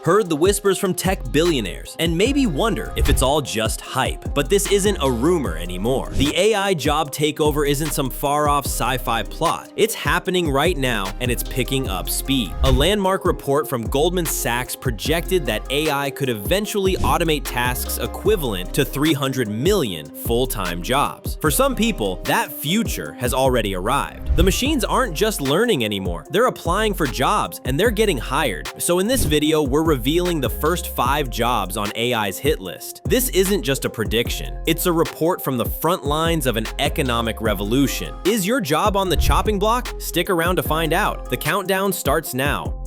heard the whispers from tech billionaires, and maybe wonder if it's all just hype. But this isn't a rumor anymore. The AI job takeover isn't some far-off sci-fi plot. It's happening right now, and it's picking up speed. A landmark report from Goldman Sachs projected that AI could eventually automate tasks equivalent to 300 million full-time jobs. For some people, that future has already arrived. The machines aren't just learning anymore. They're applying for jobs, and they're getting hired. So in this video, we're revealing the first 5 jobs on AI's hit list. This isn't just a prediction. It's a report from the front lines of an economic revolution. Is your job on the chopping block? Stick around to find out. The countdown starts now.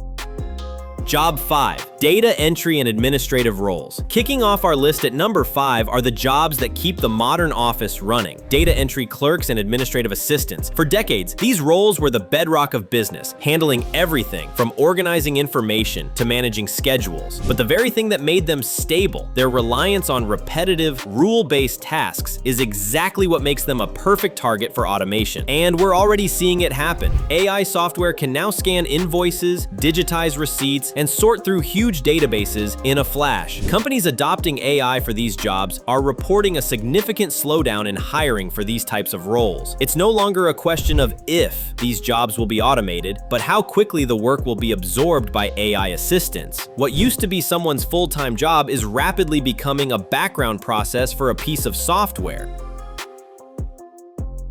Job 5. Data entry and administrative roles. Kicking off our list at number 5 are the jobs that keep the modern office running. Data entry clerks and administrative assistants. For decades, these roles were the bedrock of business, handling everything from organizing information to managing schedules. But the very thing that made them stable, their reliance on repetitive, rule-based tasks, is exactly what makes them a perfect target for automation. And we're already seeing it happen. AI software can now scan invoices, digitize receipts, and sort through huge databases in a flash. Companies adopting AI for these jobs are reporting a significant slowdown in hiring for these types of roles. It's no longer a question of if these jobs will be automated, but how quickly the work will be absorbed by AI assistants. What used to be someone's full-time job is rapidly becoming a background process for a piece of software.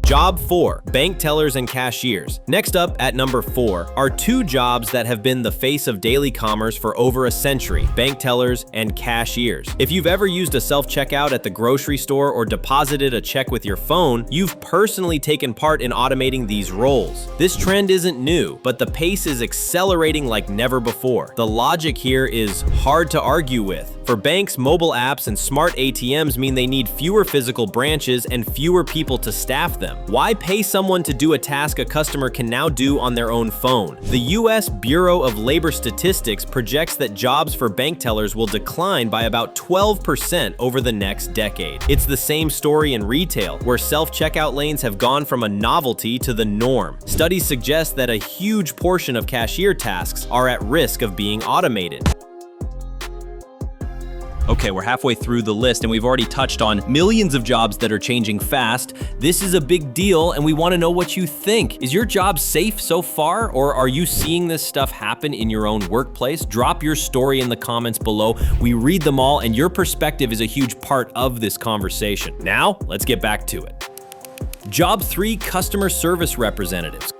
Job 4. Bank tellers and cashiers. Next up at number 4 are 2 jobs that have been the face of daily commerce for over a century: bank tellers and cashiers. If you've ever used a self-checkout at the grocery store or deposited a check with your phone, you've personally taken part in automating these roles. This trend isn't new, but the pace is accelerating like never before. The logic here is hard to argue with. For banks, mobile apps and smart ATMs mean they need fewer physical branches and fewer people to staff them. Why pay someone to do a task a customer can now do on their own phone? The U.S. Bureau of Labor Statistics projects that jobs for bank tellers will decline by about 12% over the next decade. It's the same story in retail, where self-checkout lanes have gone from a novelty to the norm. Studies suggest that a huge portion of cashier tasks are at risk of being automated. Okay, we're halfway through the list and we've already touched on millions of jobs that are changing fast. This is a big deal and we want to know what you think. Is your job safe so far, or are you seeing this stuff happen in your own workplace? Drop your story in the comments below. We read them all and your perspective is a huge part of this conversation. Now, let's get back to it. Job 3. Customer service representatives.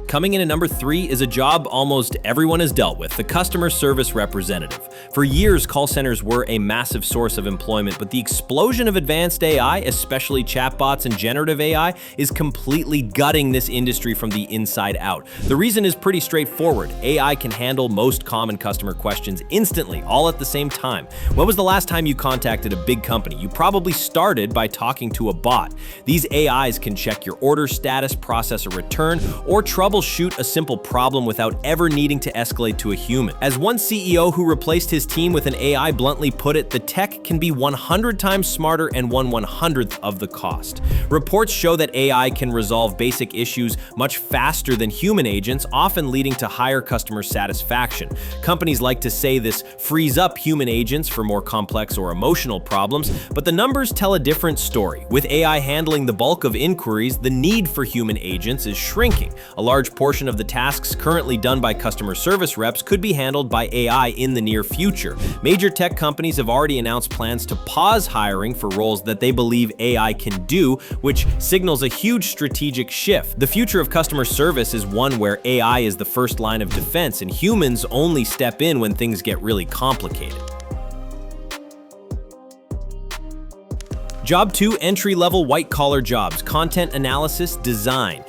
Coming in at number 3 is a job almost everyone has dealt with: the customer service representative. For years, call centers were a massive source of employment, but the explosion of advanced AI, especially chatbots and generative AI, is completely gutting this industry from the inside out. The reason is pretty straightforward. AI can handle most common customer questions instantly, all at the same time. When was the last time you contacted a big company? You probably started by talking to a bot. These AIs can check your order status, process a return, or troubleshoot a simple problem without ever needing to escalate to a human. As one CEO who replaced his team with an AI bluntly put it, the tech can be 100 times smarter and 1/100th of the cost. Reports show that AI can resolve basic issues much faster than human agents, often leading to higher customer satisfaction. Companies like to say this frees up human agents for more complex or emotional problems, but the numbers tell a different story. With AI handling the bulk of inquiries, the need for human agents is shrinking. A large portion of the tasks currently done by customer service reps could be handled by AI in the near future. Major tech companies have already announced plans to pause hiring for roles that they believe AI can do, which signals a huge strategic shift. The future of customer service is one where AI is the first line of defense and humans only step in when things get really complicated. Job 2. Entry-level white-collar jobs: content analysis, design.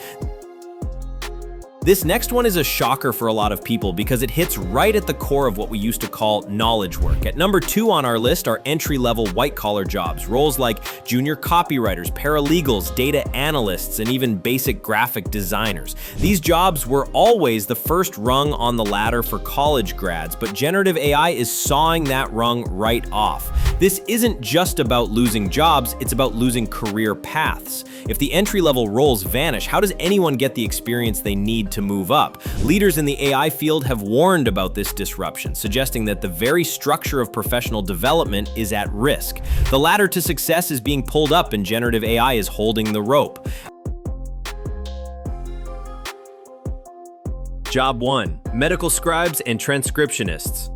This next one is a shocker for a lot of people because it hits right at the core of what we used to call knowledge work. At number 2 on our list are entry-level white-collar jobs, roles like junior copywriters, paralegals, data analysts, and even basic graphic designers. These jobs were always the first rung on the ladder for college grads, but generative AI is sawing that rung right off. This isn't just about losing jobs, it's about losing career paths. If the entry-level roles vanish, how does anyone get the experience they need to move up? Leaders in the AI field have warned about this disruption, suggesting that the very structure of professional development is at risk. The ladder to success is being pulled up and generative AI is holding the rope. Job 1. Medical scribes and transcriptionists.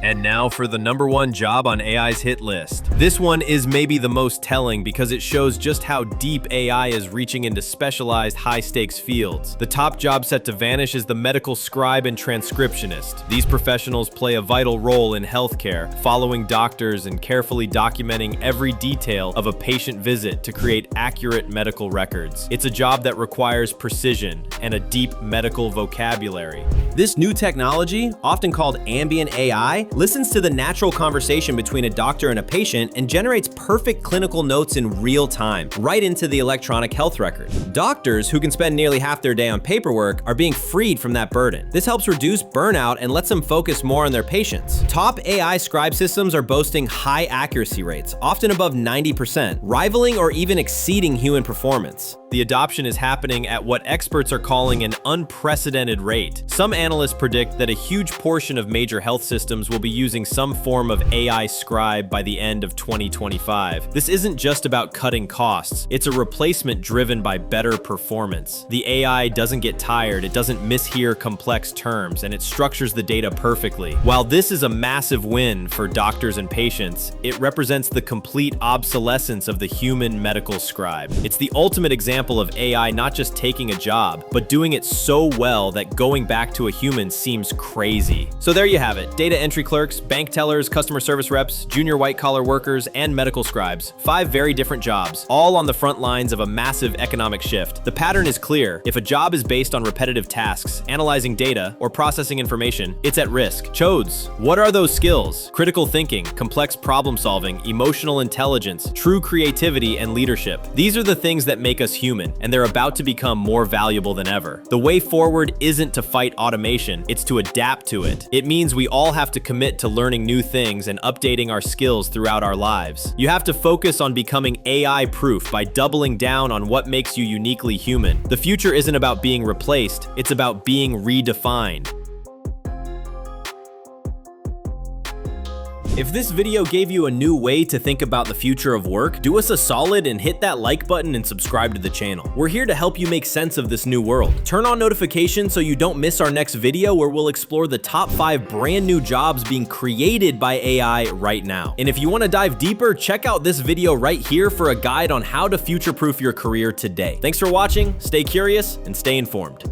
And now for the #1 job on AI's hit list. This one is maybe the most telling because it shows just how deep AI is reaching into specialized high-stakes fields. The top job set to vanish is the medical scribe and transcriptionist. These professionals play a vital role in healthcare, following doctors and carefully documenting every detail of a patient visit to create accurate medical records. It's a job that requires precision and a deep medical vocabulary. This new technology, often called ambient AI, listens to the natural conversation between a doctor and a patient and generates perfect clinical notes in real time, right into the electronic health record. Doctors, who can spend nearly half their day on paperwork, are being freed from that burden. This helps reduce burnout and lets them focus more on their patients. Top AI scribe systems are boasting high accuracy rates, often above 90%, rivaling or even exceeding human performance. The adoption is happening at what experts are calling an unprecedented rate. Some analysts predict that a huge portion of major health systems will be using some form of AI scribe by the end of 2025. This isn't just about cutting costs, it's a replacement driven by better performance. The AI doesn't get tired, it doesn't mishear complex terms, and it structures the data perfectly. While this is a massive win for doctors and patients, it represents the complete obsolescence of the human medical scribe. It's the ultimate example of AI not just taking a job, but doing it so well that going back to a human seems crazy. So there you have it. Data entry clerks, bank tellers, customer service reps, junior white-collar workers, and medical scribes. 5 very different jobs, all on the front lines of a massive economic shift. The pattern is clear. If a job is based on repetitive tasks, analyzing data, or processing information, it's at risk. Chodes. What are those skills? Critical thinking, complex problem solving, emotional intelligence, true creativity, and leadership. These are the things that make us human, and they're about to become more valuable than ever. The way forward isn't to fight automation, it's to adapt to it. It means we all have to commit to learning new things and updating our skills throughout our lives. You have to focus on becoming AI-proof by doubling down on what makes you uniquely human. The future isn't about being replaced, it's about being redefined. If this video gave you a new way to think about the future of work, do us a solid and hit that like button and subscribe to the channel. We're here to help you make sense of this new world. Turn on notifications so you don't miss our next video where we'll explore the top 5 brand new jobs being created by AI right now. And if you want to dive deeper, check out this video right here for a guide on how to future-proof your career today. Thanks for watching, stay curious, and stay informed.